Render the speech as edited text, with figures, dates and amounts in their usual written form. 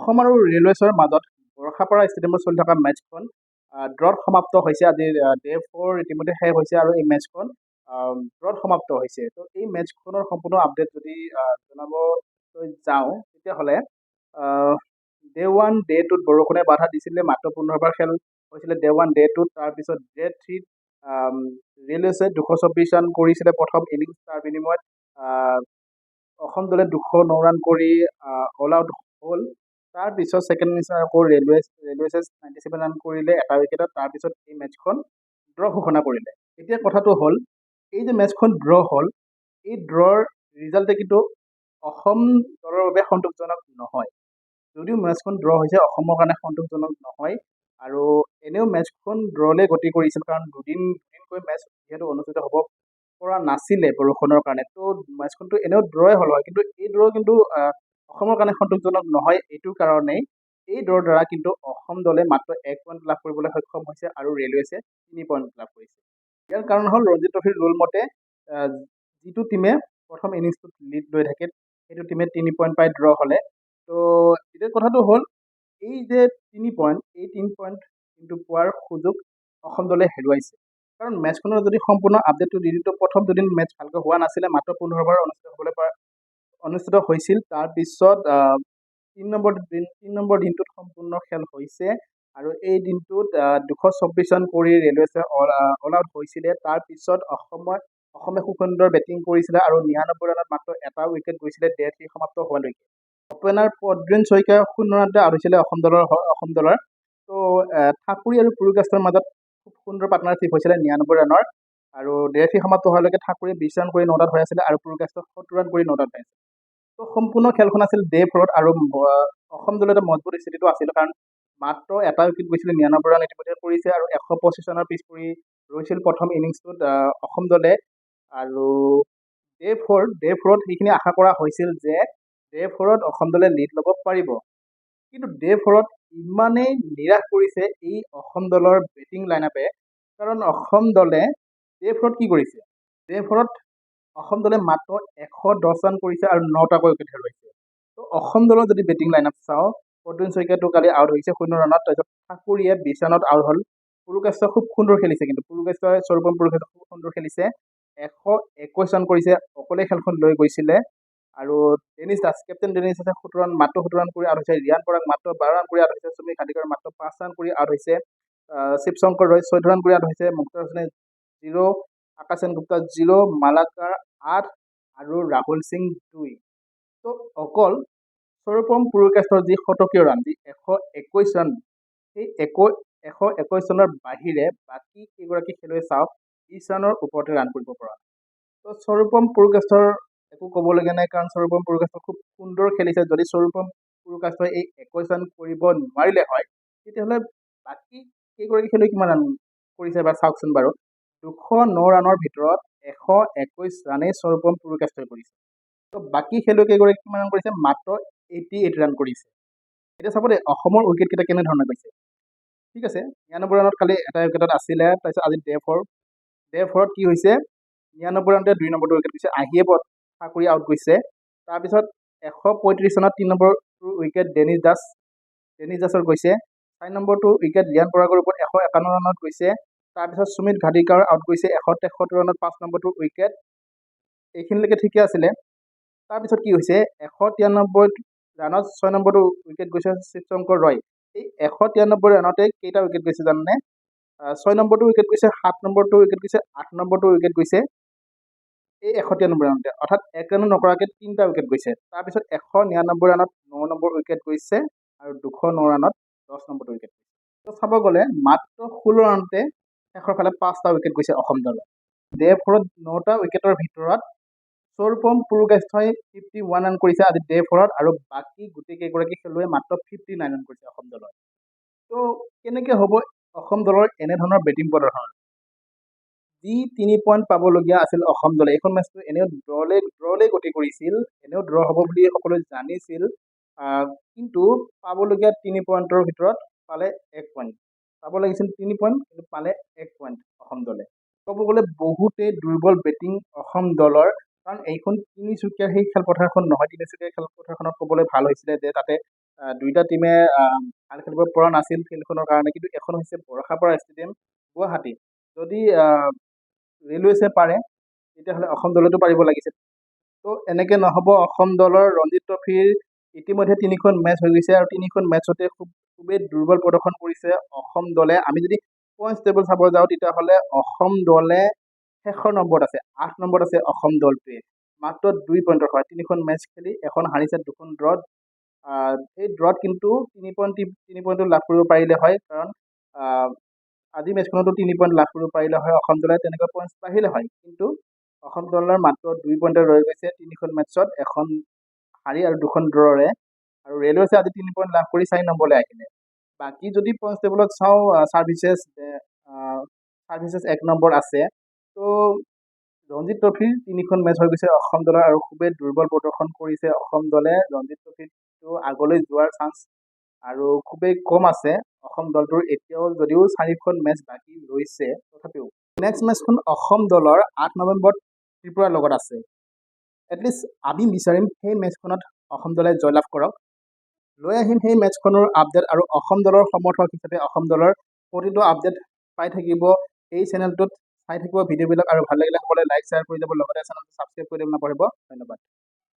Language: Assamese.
অসম আৰু ৰেলৱেছৰ মাজত বৰষাপাৰা ষ্টেডিয়ামত চলি থকা মেটচখন ড্ৰত সমাপ্ত হৈছে। আজি ডে 4 ইতিমধ্যে শেষ হৈছে আৰু এই মেটচখন ড্ৰত সমাপ্ত হৈছে। তো এই মেটচখনৰ সম্পূৰ্ণ আপডেট যদি জনাবলৈ যাওঁ তেতিয়াহ'লে ডে 1 ডে 2ত বৰষুণে বাধা দিছিলে, মাত্ৰ 15 খেল হৈছিলে ডে 1 ডে 2ত। তাৰপিছত ডে 3ত ৰেলৱেছে 224 ৰান কৰিছিলে প্ৰথম ইনিংছ। তাৰ বিনিময়ত অসম দলে 209 ৰান কৰি অল আউট হ'ল। তাৰপিছত ছেকেণ্ড ইনিংছত আকৌ ৰেলৱেছে 97 ৰান কৰিলে এটা উইকেটত। তাৰপিছত এই মেটচখন ড্ৰ ঘোষণা কৰিলে। এতিয়া কথাটো হ'ল, এই যে মেটচখন ড্ৰ হ'ল, এই ড্ৰৰ ৰিজাল্টে কিন্তু অসম দলৰ বাবে সন্তোষজনক নহয়। যদিও মেটচখন ড্ৰ হৈছে, অসমৰ কাৰণে সন্তোষজনক নহয়। আৰু এনেও মেটচখন ড্ৰলৈ গতি কৰিছিল, কাৰণ দুদিনকৈ মেটচ যিহেতু অনুষ্ঠিত হ'ব পৰা নাছিলে বৰষুণৰ কাৰণে। তো মেটচখনটো এনেও ড্ৰই হ'ল হয়, কিন্তু এই ড্ৰ কিন্তু অসমৰ কাৰণে সন্তোষজনক নহয়। এইটো কাৰণেই এই ড্ৰৰ দ্বাৰা কিন্তু অসম দলে মাত্ৰ 1 পইণ্ট লাভ কৰিবলৈ সক্ষম হৈছে আৰু ৰেলৱেছে 3 পইণ্ট লাভ কৰিছে। ইয়াৰ কাৰণ হ'ল ৰঞ্জী ট্ৰফিৰ ৰুল মতে যিটো টিমে প্ৰথম ইনিংছটোত লিড লৈ থাকে সেইটো টিমে 3 পইণ্ট পাই ড্ৰ হ'লে। তো এতিয়া কথাটো হ'ল, এই যে 3 পইণ্ট, এই 3 পইণ্ট কিন্তু পোৱাৰ সুযোগ অসম দলে হেৰুৱাইছে। কাৰণ মেটচখনৰ যদি সম্পূৰ্ণ আপডেটটো দি দিওঁ, প্ৰথম দুদিন মেটচ ভালকৈ হোৱা নাছিলে, মাত্ৰ 15 অভাৰ অনুষ্ঠিত হৈছিল। তাৰপিছত 3 নম্বৰ দিনটোত সম্পূৰ্ণ খেল হৈছে আৰু এই দিনটোত 224 ৰান কৰি ৰেলৱেছে অল আউট হৈছিলে। তাৰপিছত অসমে খুব সুন্দৰ বেটিং কৰিছিলে আৰু 99 ৰানত মাত্ৰ এটা উইকেট গৈছিলে ডে 3 সমাপ্ত হোৱালৈকে। অপেনাৰ পদ্মীন শইকীয়া 0 ৰানতে আউট হৈছিলে অসম দলৰ। তো ঠাকুৰী আৰু পুৰকাষ্টৰ মাজত খুব সুন্দৰ পাৰ্টনাৰশ্বিপ হৈছিলে 99 ৰানৰ। আৰু ডে 3 সমাপ্ত হোৱালৈকে ঠাকুৰীয়ে 20 ৰান কৰি 9 হৈ আছিলে আৰু পুৰকাষ্টৰ 70 ৰান কৰি 9 হৈ আছিল। তো সম্পূৰ্ণ খেলখন আছিল ডে 4ত আৰু অসম দলৰ এটা মজবুত স্থিতিটো আছিল, কাৰণ মাত্ৰ এটা উইকেট গৈছিলে, 99 ৰান ইতিমধ্যে কৰিছে আৰু 125 ৰানৰ পিছ পৰি ৰৈছিল প্ৰথম ইনিংছটোত অসম দলে। আৰু ডে 4ত সেইখিনি আশা কৰা হৈছিল যে ডে 4ত অসম দলে লিড ল'ব পাৰিব। কিন্তু ডে 4ত ইমানেই নিৰাশ কৰিছে এই অসম দলৰ বেটিং লাইনআপে, কাৰণ অসম দলে ডে 4ত কি কৰিছে? ডে 4ত অসম দলে মাত্ৰ 110 ৰান কৰিছে আৰু 9টাকৈ উইকেট হেৰুৱাইছে। তো অসম দলৰ যদি বেটিং লাইনআপ চাওঁ, পদ্মীন শইকীয়াটো কালি আউট হৈছে 0 ৰানত। তাৰপিছত ঠাকুৰীয়ে 20 ৰানত আউট হ'ল। পুৰকাষ্ট খুব সুন্দৰ খেলিছে, কিন্তু স্বৰূপম পুৰকাষ্টই খুব সুন্দৰ খেলিছে, 121 ৰান কৰিছে, অকলে খেলখন লৈ গৈছিলে। আৰু কেপ্টেইন ডেনিছ দাসে মাত্ৰ 17 ৰান কৰি আউট হৈছে। ৰিয়ান পৰাগ মাত্ৰ 12 ৰান কৰি আউট হৈছে। সুমিত হাদিকাৰ মাত্ৰ 5 ৰান কৰি আউট হৈছে। শিৱশংকৰ ৰয় 14 ৰান কৰি আউট হৈছে। মুক্তাৰ হুছেইনে 0, আকাশ গুপ্তা 0, মালাকাৰ 8 আৰু ৰাহুল সিং 2। তো অকল স্বৰূপম পুৰকাষ্টৰ যি শতকীয় ৰান, যি 121 ৰান, সেই 121 ৰানৰ বাহিৰে বাকী কেইগৰাকী খেলুৱৈ চাওক 20 ৰানৰ ওপৰতে ৰান কৰিব পৰা। তো স্বৰূপম পুৰকাষ্টৰ একো ক'বলগীয়া নাই, কাৰণ স্বৰূপম পুৰকাষ্ট খুব সুন্দৰ খেলিছে। যদি স্বৰূপম পুৰকাষ্টই এই 21 ৰান কৰিব নোৱাৰিলে হয়, তেতিয়াহ'লে বাকী কেইগৰাকী খেলুৱৈ কিমান ৰান কৰিছে এবাৰ চাওকচোন বাৰু। 209 ৰানৰ ভিতৰত 121 ৰানেই স্বৰূপম পুৰকাষ্টই কৰিছে। তো বাকী খেলুৱৈ কেইগৰাকী কিমান ৰান কৰিছে? মাত্ৰ 88 ৰান কৰিছে। এতিয়া চাব দেই, অসমৰ উইকেট কেইটা কেনেধৰণে গৈছে। ঠিক আছে, 99 ৰানত কালি এটা উইকেটত আছিলে। তাৰপিছত আজি ডে 4ত কি হৈছে? 99 ৰানতে 2 নম্বৰটো উইকেট গৈছে, আহিয়ে ঠাকুৰী আউট গৈছে। তাৰপিছত 135 ৰানত 3 নম্বৰটো উইকেট ডেনিছ দাসৰ গৈছে। 4 নম্বৰটো উইকেট ৰিয়ান পৰাগৰ ওপৰত 151 ৰানত গৈছে। তাৰপিছত সুমিত হাদিকাৰ আউট গৈছে 163 ৰানত 5 নম্বৰটো উইকেট। এইখিনিলৈকে ঠিকে আছিলে। তাৰপিছত কি হৈছে? 193 ৰানত 6 নম্বৰটো উইকেট গৈছে শিৱশংকৰ ৰয়। এই 193 ৰানতে কেইটা উইকেট গৈছে জানেনে? 6 নম্বৰটো উইকেট গৈছে, 7 নম্বৰটো উইকেট গৈছে, 8 নম্বৰটো উইকেট গৈছে এই 193 ৰানতে, অৰ্থাৎ 1 ৰানো নকৰাকৈ 3টা উইকেট গৈছে। তাৰপিছত 199 ৰানত 9 নম্বৰ উইকেট গৈছে আৰু 209 ৰানত 10 নম্বৰটো উইকেট গৈছে। তো চাব গ'লে মাত্ৰ 16 ৰানতে শেষৰ ফালে 5টা উইকেট গৈছে অসম দলৰ। ডে 4ত 9টা উইকেটৰ ভিতৰত স্বৰূপম পুৰকাষ্টই 51 ৰান কৰিছে আজি ডে 4ত, আৰু বাকী গোটেই কেইগৰাকী খেলুৱৈ মাত্ৰ 59 ৰান কৰিছে অসম দলৰ। তো কেনেকৈ হ'ব অসম দলৰ এনেধৰণৰ বেটিং প্ৰদৰ্শন? যি 3 পইণ্ট পাবলগীয়া আছিল অসম দলে, এইখন মেচটো এনেও ড্ৰলৈ গতি কৰিছিল, এনেও ড্ৰ হ'ব বুলি সকলোৱে জানিছিল। কিন্তু পাবলগীয়া 3 পইণ্টৰ ভিতৰত পালে 1 পইণ্ট। পাব লাগিছিল 3 পইণ্ট, কিন্তু পালে 1 পইণ্ট অসম দলে। ক'ব গ'লে বহুতেই দুৰ্বল বেটিং অসম দলৰ, কাৰণ এইখন তিনিচুকীয়াৰ সেই খেলপথাৰখন নহয়। তিনিচুকীয়াৰ খেলপথাৰখনত ক'বলৈ ভাল হৈছিলে যে তাতে দুইটা টিমে ভাল খেলিব পৰা নাছিল ফিল্ডখনৰ কাৰণে, কিন্তু এখন হৈছে বৰষাপাৰা ষ্টেডিয়াম গুৱাহাটী। যদি ৰেলৱেছে পাৰে তেতিয়াহ'লে অসম দলেতো পাৰিব লাগিছিল। তো এনেকে নহ'ব। অসম দলৰ ৰঞ্জিত ট্ৰফিৰ ইতিমধ্যে 3খন মেচ হৈ গৈছে আৰু 3খন মেচতে খুবেই দুৰ্বল প্ৰদৰ্শন কৰিছে অসম দলে। আমি যদি পইণ্টছ টেবুল চাব যাওঁ তেতিয়াহ'লে অসম দলে শেষৰ নম্বৰত আছে, 8 নম্বৰত আছে অসম দলটোৱে, মাত্ৰ 2 পইণ্টৰ হয়। 3খন মেচ খেলি এখন হাৰিছে, 2খন ড্ৰত। এই ড্ৰত কিন্তু 3 পইণ্টটো লাভ কৰিব পাৰিলে হয়, কাৰণ আজি মেচখনতো 3 পইণ্ট লাভ কৰিব পাৰিলে হয় অসম দলে, তেনেকৈ পইণ্টছ বাঢ়িলে হয়। কিন্তু অসম দলৰ মাত্ৰ 2 পইণ্টে ৰৈ গৈছে 3খন মেচত, এখন হাৰি আৰু 2খন ড্ৰৰে। আৰু ৰেলৱেছে আজি 3 পইণ্ট লাভ কৰি 4 নম্বৰলৈ আহিলে। বাকী যদি পইণ্টছ টেবুলত চাওঁ, ছাৰ্ভিচেছ 1 নম্বৰ আছে। তো ৰঞ্জিত ট্ৰফিৰ 3খন মেচ হৈ গৈছে অসম দলৰ আৰু খুবেই দুৰ্বল প্ৰদৰ্শন কৰিছে অসম দলে। ৰঞ্জিত ট্ৰফিটো আগলৈ যোৱাৰ চান্স আৰু খুবেই কম আছে অসম দলটোৰ এতিয়াও, যদিও 4খন মেচ বাকী ৰৈছে তথাপিও। নেক্সট মেচখন অসম দলৰ 8 নৱেম্বৰত ত্ৰিপুৰাৰ লগত আছে। এটলিষ্ট আমি বিচাৰিম সেই মেচখনত অসম দলে জয়লাভ কৰক। লৈ আহিম সেই মেচখনৰ আপডেট, আৰু অসম দলৰ সমৰ্থক হিচাপে অসম দলৰ প্ৰতিটো আপডেট পাই থাকিব এই চেনেলটোত। চাই থাকিব ভিডিঅ'বিলাক, আৰু ভাল লাগিলে সকলোৱে লাইক শ্বেয়াৰ কৰি যাব, লগতে চেনেলটো ছাবস্ক্ৰাইব কৰি দিব নাপাহৰিব। ধন্যবাদ।